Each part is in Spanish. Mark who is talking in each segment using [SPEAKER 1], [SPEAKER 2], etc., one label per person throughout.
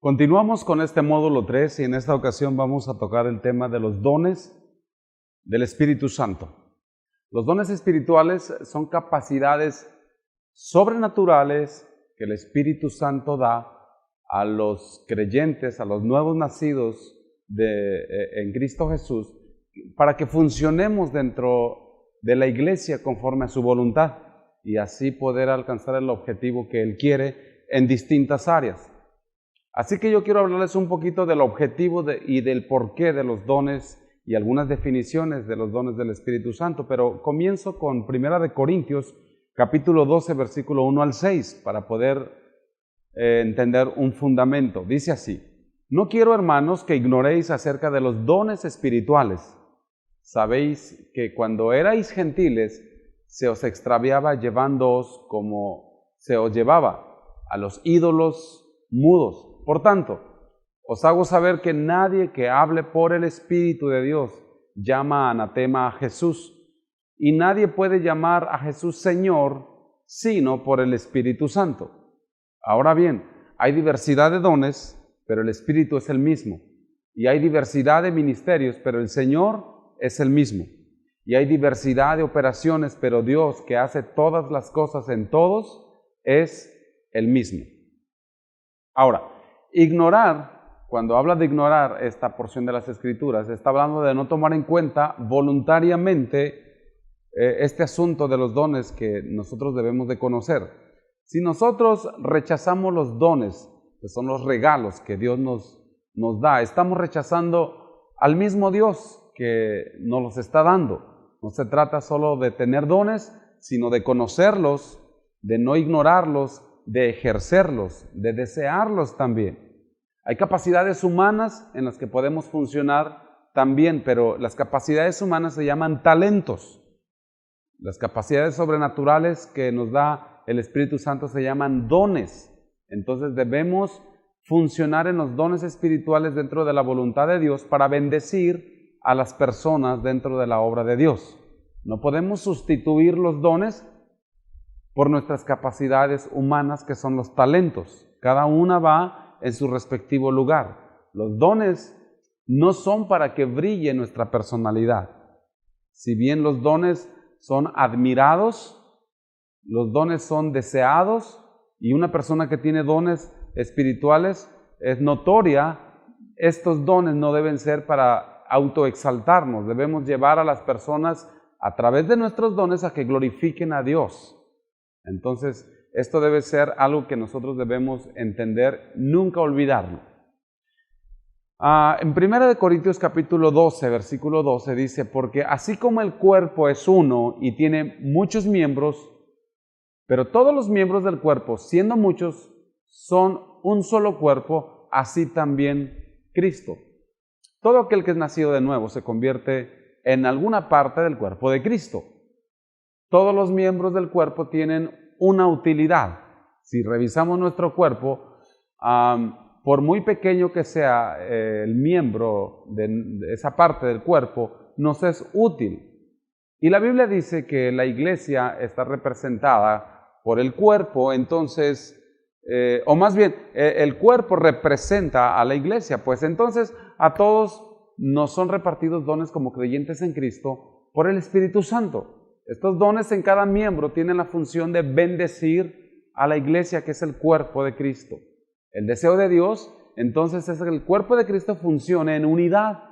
[SPEAKER 1] Continuamos con este módulo 3 y en esta ocasión vamos a tocar el tema de los dones del Espíritu Santo. Los dones espirituales son capacidades sobrenaturales que el Espíritu Santo da a los creyentes, a los nuevos nacidos en Cristo Jesús, para que funcionemos dentro de la iglesia conforme a su voluntad y así poder alcanzar el objetivo que Él quiere en distintas áreas. Así que yo quiero hablarles un poquito del objetivo y del porqué de los dones y algunas definiciones de los dones del Espíritu Santo, pero comienzo con 1 Corintios, capítulo 12, versículo 1 al 6, para poder entender un fundamento. Dice así: No quiero, hermanos, que ignoréis acerca de los dones espirituales. Sabéis que cuando erais gentiles, se os extraviaba llevándoos como se os llevaba a los ídolos mudos. Por tanto, os hago saber que nadie que hable por el Espíritu de Dios llama anatema a Jesús, y nadie puede llamar a Jesús Señor sino por el Espíritu Santo. Ahora bien, hay diversidad de dones, pero el Espíritu es el mismo, y hay diversidad de ministerios, pero el Señor es el mismo, y hay diversidad de operaciones, pero Dios, que hace todas las cosas en todos, es el mismo. Ahora, cuando habla de ignorar esta porción de las Escrituras, está hablando de no tomar en cuenta voluntariamente este asunto de los dones que nosotros debemos de conocer. Si nosotros rechazamos los dones, que son los regalos que Dios nos da, estamos rechazando al mismo Dios que nos los está dando. No se trata solo de tener dones, sino de conocerlos, de no ignorarlos, de ejercerlos, de desearlos también. Hay capacidades humanas en las que podemos funcionar también, pero las capacidades humanas se llaman talentos. Las capacidades sobrenaturales que nos da el Espíritu Santo se llaman dones. Entonces debemos funcionar en los dones espirituales dentro de la voluntad de Dios para bendecir a las personas dentro de la obra de Dios. No podemos sustituir los dones por nuestras capacidades humanas, que son los talentos. Cada una va en su respectivo lugar. Los dones no son para que brille nuestra personalidad. Si bien los dones son admirados, los dones son deseados, y una persona que tiene dones espirituales es notoria, estos dones no deben ser para autoexaltarnos. Debemos llevar a las personas a través de nuestros dones a que glorifiquen a Dios. Entonces, esto debe ser algo que nosotros debemos entender, nunca olvidarlo. En 1 Corintios capítulo 12, versículo 12 dice: Porque así como el cuerpo es uno y tiene muchos miembros, pero todos los miembros del cuerpo, siendo muchos, son un solo cuerpo, así también Cristo. Todo aquel que es nacido de nuevo se convierte en alguna parte del cuerpo de Cristo. Todos los miembros del cuerpo tienen una utilidad. Si revisamos nuestro cuerpo, por muy pequeño que sea el miembro de esa parte del cuerpo, nos es útil. Y la Biblia dice que la iglesia está representada por el cuerpo, entonces, o más bien, el cuerpo representa a la iglesia, pues entonces a todos nos son repartidos dones como creyentes en Cristo por el Espíritu Santo. Estos dones en cada miembro tienen la función de bendecir a la iglesia, que es el cuerpo de Cristo. El deseo de Dios, entonces, es que el cuerpo de Cristo funcione en unidad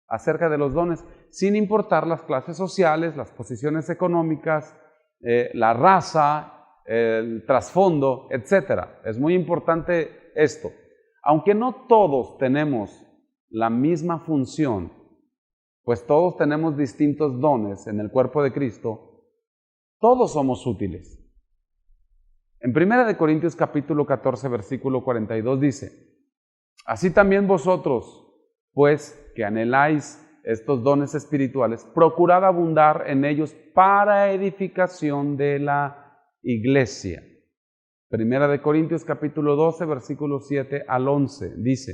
[SPEAKER 1] acerca de los dones, sin importar las clases sociales, las posiciones económicas, la raza, el trasfondo, etc. Es muy importante esto. Aunque no todos tenemos la misma función, pues todos tenemos distintos dones en el cuerpo de Cristo, todos somos útiles. En 1 Corintios capítulo 14, versículo 42 dice: Así también vosotros, pues que anheláis estos dones espirituales, procurad abundar en ellos para edificación de la iglesia. 1 Corintios capítulo 12, versículo 7 al 11 dice: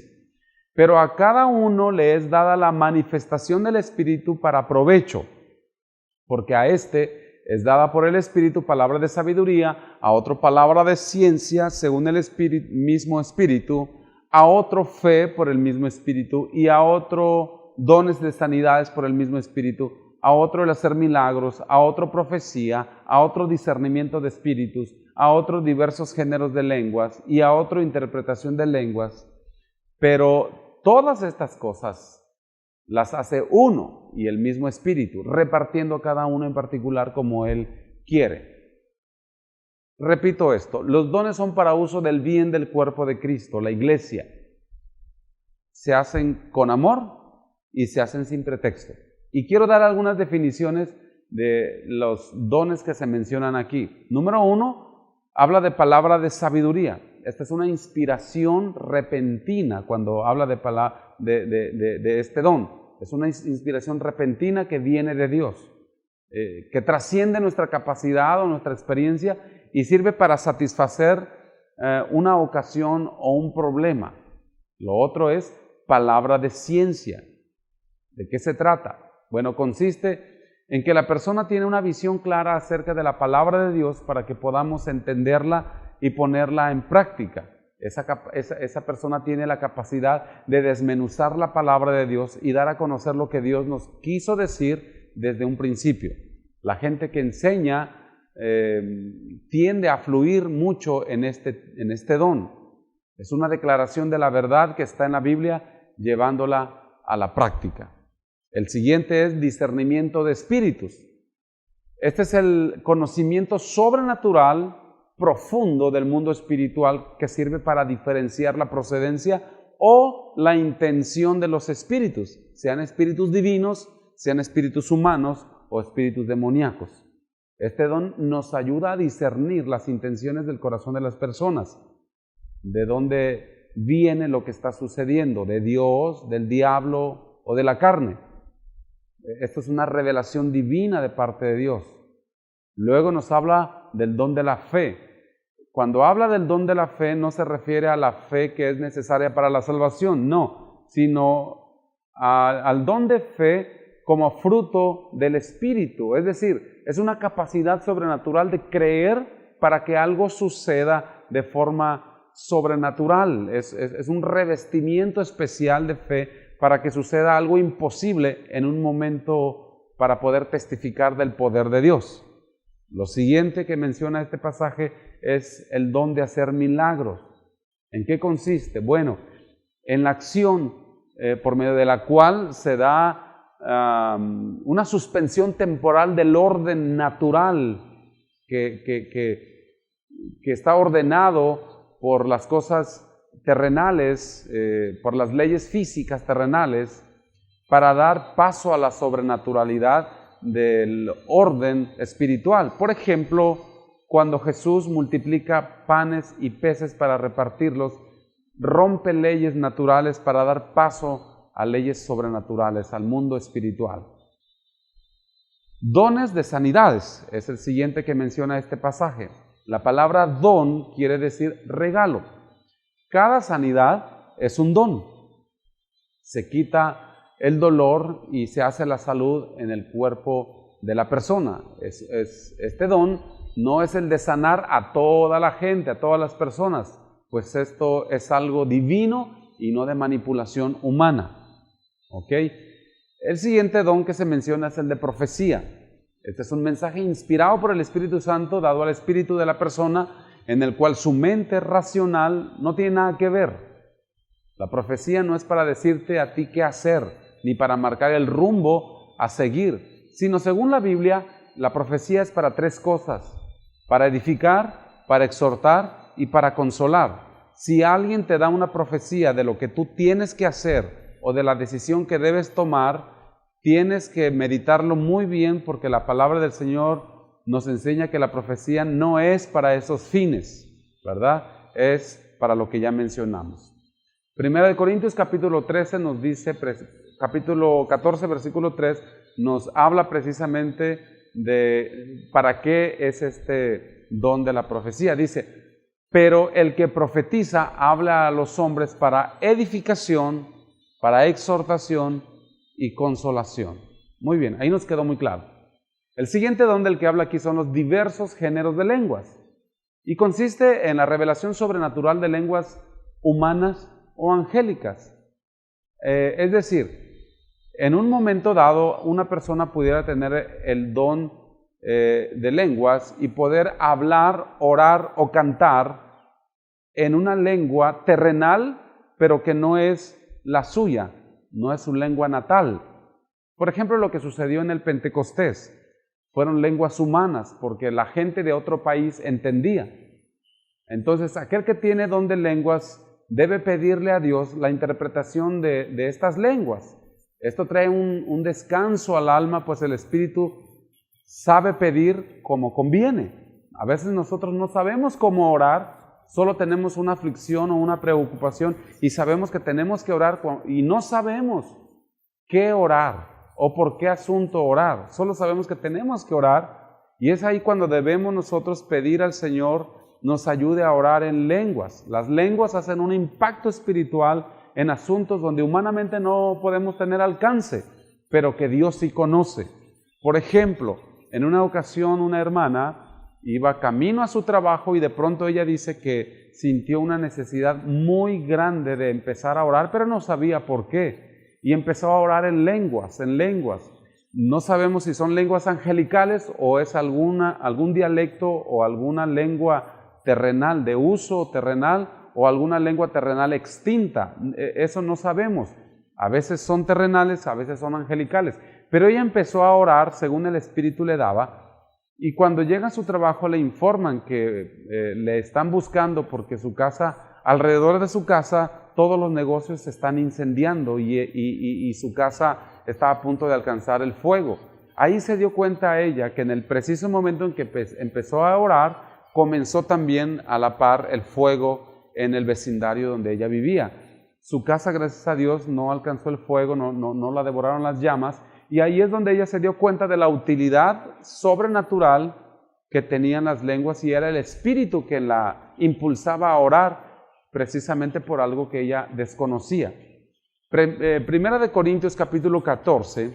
[SPEAKER 1] Pero a cada uno le es dada la manifestación del Espíritu para provecho, porque a este es dada por el Espíritu palabra de sabiduría, a otro palabra de ciencia según el mismo Espíritu, a otro fe por el mismo Espíritu, y a otro dones de sanidades por el mismo Espíritu, a otro el hacer milagros, a otro profecía, a otro discernimiento de espíritus, a otro diversos géneros de lenguas y a otro interpretación de lenguas. Pero todas estas cosas las hace uno y el mismo Espíritu, repartiendo cada uno en particular como Él quiere. Repito esto, los dones son para uso del bien del cuerpo de Cristo, la iglesia. Se hacen con amor y se hacen sin pretexto. Y quiero dar algunas definiciones de los dones que se mencionan aquí. Número 1, habla de palabra de sabiduría. Esta es una inspiración repentina cuando habla de este don. Es una inspiración repentina que viene de Dios, que trasciende nuestra capacidad o nuestra experiencia y sirve para satisfacer una ocasión o un problema. Lo otro es palabra de ciencia. ¿De qué se trata? Bueno, consiste en que la persona tiene una visión clara acerca de la palabra de Dios para que podamos entenderla y ponerla en práctica. Esa persona tiene la capacidad de desmenuzar la palabra de Dios y dar a conocer lo que Dios nos quiso decir desde un principio. La gente que enseña tiende a fluir mucho en este don. Es una declaración de la verdad que está en la Biblia, llevándola a la práctica. El siguiente es discernimiento de espíritus. Este es el conocimiento sobrenatural profundo del mundo espiritual que sirve para diferenciar la procedencia o la intención de los espíritus, sean espíritus divinos, sean espíritus humanos o espíritus demoníacos. Este don nos ayuda a discernir las intenciones del corazón de las personas, de dónde viene lo que está sucediendo, de Dios, del diablo o de la carne. Esto es una revelación divina de parte de Dios. Luego nos habla del don de la fe. Cuando habla del don de la fe no se refiere a la fe que es necesaria para la salvación, no, sino al don de fe como fruto del Espíritu. Es decir, es una capacidad sobrenatural de creer para que algo suceda de forma sobrenatural. Es un revestimiento especial de fe para que suceda algo imposible en un momento para poder testificar del poder de Dios. Lo siguiente que menciona este pasaje es el don de hacer milagros. ¿En qué consiste? Bueno, en la acción por medio de la cual se da una suspensión temporal del orden natural que está ordenado por las cosas terrenales, por las leyes físicas terrenales, para dar paso a la sobrenaturalidad del orden espiritual. Por ejemplo, cuando Jesús multiplica panes y peces para repartirlos, rompe leyes naturales para dar paso a leyes sobrenaturales, al mundo espiritual. Dones de sanidades es el siguiente que menciona este pasaje. La palabra don quiere decir regalo. Cada sanidad es un don. Se quita el dolor y se hace la salud en el cuerpo de la persona. Este don no es el de sanar a toda la gente, a todas las personas, pues esto es algo divino y no de manipulación humana. ¿Ok? El siguiente don que se menciona es el de profecía. Este es un mensaje inspirado por el Espíritu Santo, dado al espíritu de la persona, en el cual su mente racional no tiene nada que ver. La profecía no es para decirte a ti qué hacer, ni para marcar el rumbo a seguir, sino según la Biblia, la profecía es para tres cosas: para edificar, para exhortar y para consolar. Si alguien te da una profecía de lo que tú tienes que hacer o de la decisión que debes tomar, tienes que meditarlo muy bien, porque la palabra del Señor nos enseña que la profecía no es para esos fines, ¿verdad? Es para lo que ya mencionamos. Primera de Corintios capítulo 13 nos dice, capítulo 14 versículo 3, nos habla precisamente de para qué es este don de la profecía. Dice, pero el que profetiza habla a los hombres para edificación, para exhortación y consolación. Muy bien, ahí nos quedó muy claro. El siguiente don del que habla aquí son los diversos géneros de lenguas, y consiste en la revelación sobrenatural de lenguas humanas o angélicas. Es decir, en un momento dado, una persona pudiera tener el don de lenguas y poder hablar, orar o cantar en una lengua terrenal, pero que no es la suya, no es su lengua natal. Por ejemplo, lo que sucedió en el Pentecostés, fueron lenguas humanas, porque la gente de otro país entendía. Entonces, aquel que tiene don de lenguas debe pedirle a Dios la interpretación de estas lenguas. Esto trae un descanso al alma, pues el Espíritu sabe pedir como conviene. A veces nosotros no sabemos cómo orar, solo tenemos una aflicción o una preocupación y sabemos que tenemos que orar y no sabemos qué orar o por qué asunto orar. Solo sabemos que tenemos que orar y es ahí cuando debemos nosotros pedir al Señor nos ayude a orar en lenguas. Las lenguas hacen un impacto espiritual en asuntos donde humanamente no podemos tener alcance, pero que Dios sí conoce. Por ejemplo, en una ocasión una hermana iba camino a su trabajo y de pronto ella dice que sintió una necesidad muy grande de empezar a orar, pero no sabía por qué. Y empezó a orar en lenguas. No sabemos si son lenguas angelicales o es algún dialecto o alguna lengua terrenal, de uso terrenal, o alguna lengua terrenal extinta. Eso no sabemos. A veces son terrenales, a veces son angelicales. Pero ella empezó a orar según el Espíritu le daba, y cuando llega a su trabajo le informan que le están buscando porque su casa, alrededor de su casa, todos los negocios se están incendiando y su casa está a punto de alcanzar el fuego. Ahí se dio cuenta ella que en el preciso momento en que empezó a orar, comenzó también a la par el fuego en el vecindario donde ella vivía. Su casa, gracias a Dios, no alcanzó el fuego, no la devoraron las llamas, y ahí es donde ella se dio cuenta de la utilidad sobrenatural que tenían las lenguas, y era el Espíritu que la impulsaba a orar precisamente por algo que ella desconocía. Primera de Corintios capítulo 14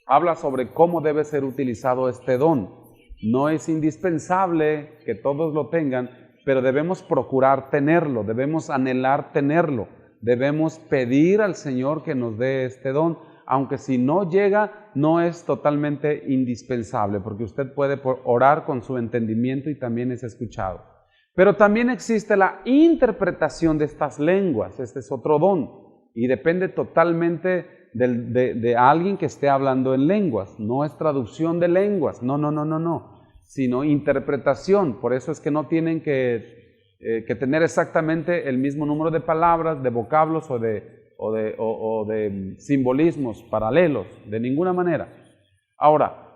[SPEAKER 1] habla sobre cómo debe ser utilizado este don. No es indispensable que todos lo tengan, pero debemos procurar tenerlo, debemos anhelar tenerlo, debemos pedir al Señor que nos dé este don, aunque si no llega, no es totalmente indispensable, porque usted puede orar con su entendimiento y también es escuchado. Pero también existe la interpretación de estas lenguas, este es otro don, y depende totalmente de alguien que esté hablando en lenguas. No es traducción de lenguas, no, sino interpretación. Por eso es que no tienen que tener exactamente el mismo número de palabras, de vocablos o de simbolismos paralelos, de ninguna manera. Ahora,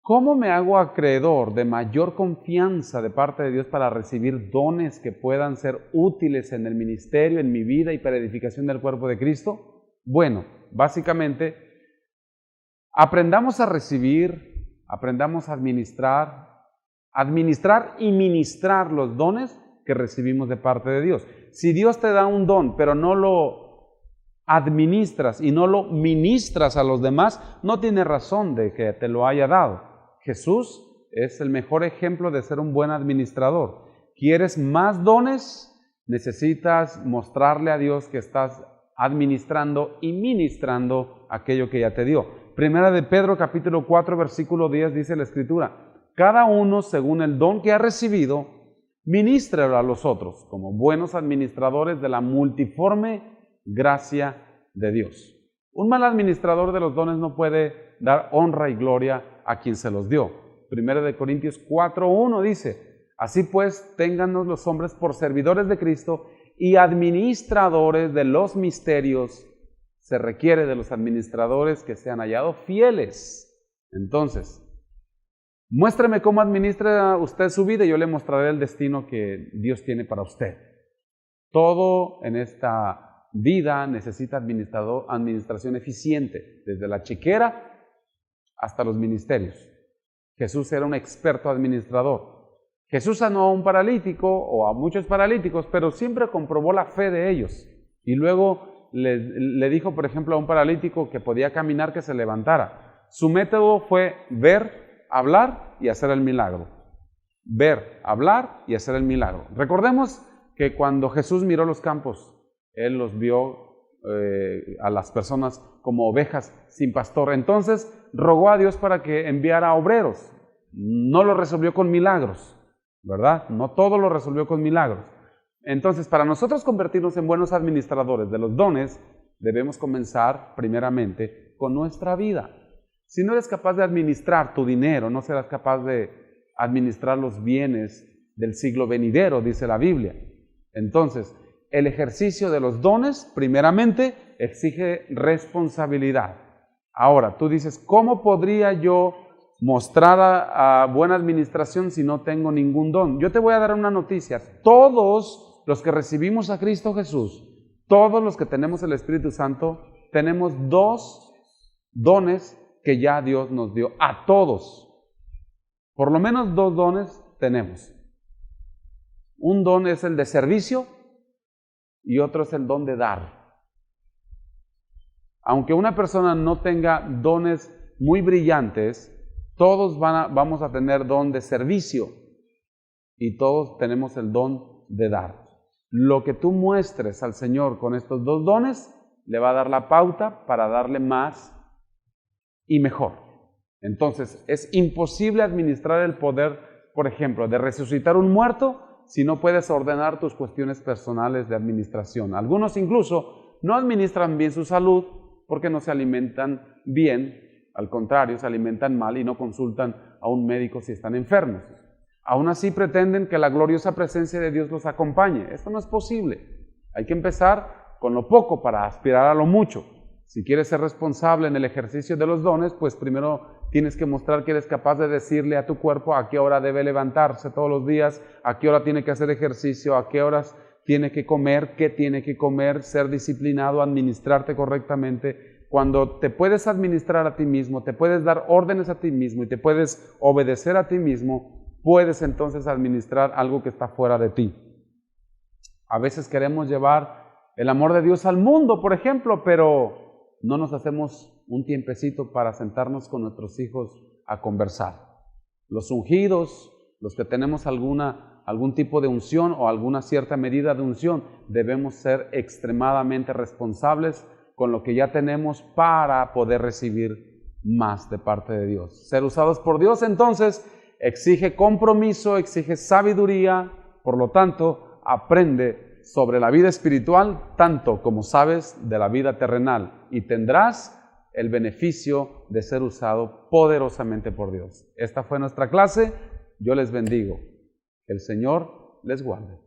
[SPEAKER 1] ¿cómo me hago acreedor de mayor confianza de parte de Dios para recibir dones que puedan ser útiles en el ministerio, en mi vida y para edificación del cuerpo de Cristo? Bueno, básicamente, aprendamos a recibir, aprendamos a administrar y ministrar los dones que recibimos de parte de Dios. Si Dios te da un don, pero no lo administras y no lo ministras a los demás, no tiene razón de que te lo haya dado. Jesús es el mejor ejemplo de ser un buen administrador. ¿Quieres más dones? Necesitas mostrarle a Dios que estás administrando y ministrando aquello que ya te dio. Primera de Pedro capítulo 4 versículo 10 dice la Escritura: cada uno según el don que ha recibido, ministrelo a los otros, como buenos administradores de la multiforme gracia de Dios. Un mal administrador de los dones no puede dar honra y gloria a quien se los dio. Primera de Corintios 4:1 dice: así pues, téngannos los hombres por servidores de Cristo y administradores de los misterios. Se requiere de los administradores que sean hallados fieles. Entonces, muéstreme cómo administra usted su vida y yo le mostraré el destino que Dios tiene para usted. Todo en esta vida necesita administración eficiente, desde la chequera hasta los ministerios. Jesús era un experto administrador. Jesús sanó a un paralítico o a muchos paralíticos, pero siempre comprobó la fe de ellos. Y luego le dijo, por ejemplo, a un paralítico que podía caminar, que se levantara. Su método fue ver, hablar y hacer el milagro. Ver, hablar y hacer el milagro. Recordemos que cuando Jesús miró los campos, Él los vio a las personas como ovejas sin pastor. Entonces rogó a Dios para que enviara obreros. No lo resolvió con milagros, ¿verdad? No todo lo resolvió con milagros. Entonces, para nosotros convertirnos en buenos administradores de los dones, debemos comenzar primeramente con nuestra vida. Si no eres capaz de administrar tu dinero, no serás capaz de administrar los bienes del siglo venidero, dice la Biblia. Entonces, el ejercicio de los dones, primeramente, exige responsabilidad. Ahora, tú dices, ¿cómo podría yo mostrar a buena administración si no tengo ningún don? Yo te voy a dar una noticia. Todos los que recibimos a Cristo Jesús, todos los que tenemos el Espíritu Santo, tenemos 2 dones que ya Dios nos dio. A todos. Por lo menos 2 dones tenemos. Un don es el de servicio y otro es el don de dar. Aunque una persona no tenga dones muy brillantes, todos vamos a tener don de servicio y todos tenemos el don de dar. Lo que tú muestres al Señor con estos 2 dones le va a dar la pauta para darle más y mejor. Entonces, es imposible administrar el poder, por ejemplo, de resucitar un muerto si no puedes ordenar tus cuestiones personales de administración. Algunos incluso no administran bien su salud porque no se alimentan bien, al contrario, se alimentan mal y no consultan a un médico si están enfermos. Aún así pretenden que la gloriosa presencia de Dios los acompañe. Esto no es posible. Hay que empezar con lo poco para aspirar a lo mucho. Si quieres ser responsable en el ejercicio de los dones, pues primero tienes que mostrar que eres capaz de decirle a tu cuerpo a qué hora debe levantarse todos los días, a qué hora tiene que hacer ejercicio, a qué horas tiene que comer, qué tiene que comer, ser disciplinado, administrarte correctamente. Cuando te puedes administrar a ti mismo, te puedes dar órdenes a ti mismo y te puedes obedecer a ti mismo, puedes entonces administrar algo que está fuera de ti. A veces queremos llevar el amor de Dios al mundo, por ejemplo, pero no nos hacemos un tiempecito para sentarnos con nuestros hijos a conversar. Los ungidos, los que tenemos algún tipo de unción o alguna cierta medida de unción, debemos ser extremadamente responsables con lo que ya tenemos para poder recibir más de parte de Dios. Ser usados por Dios, entonces, exige compromiso, exige sabiduría, por lo tanto, aprende sobre la vida espiritual tanto como sabes de la vida terrenal y tendrás el beneficio de ser usado poderosamente por Dios. Esta fue nuestra clase. Yo les bendigo. Que el Señor les guarde.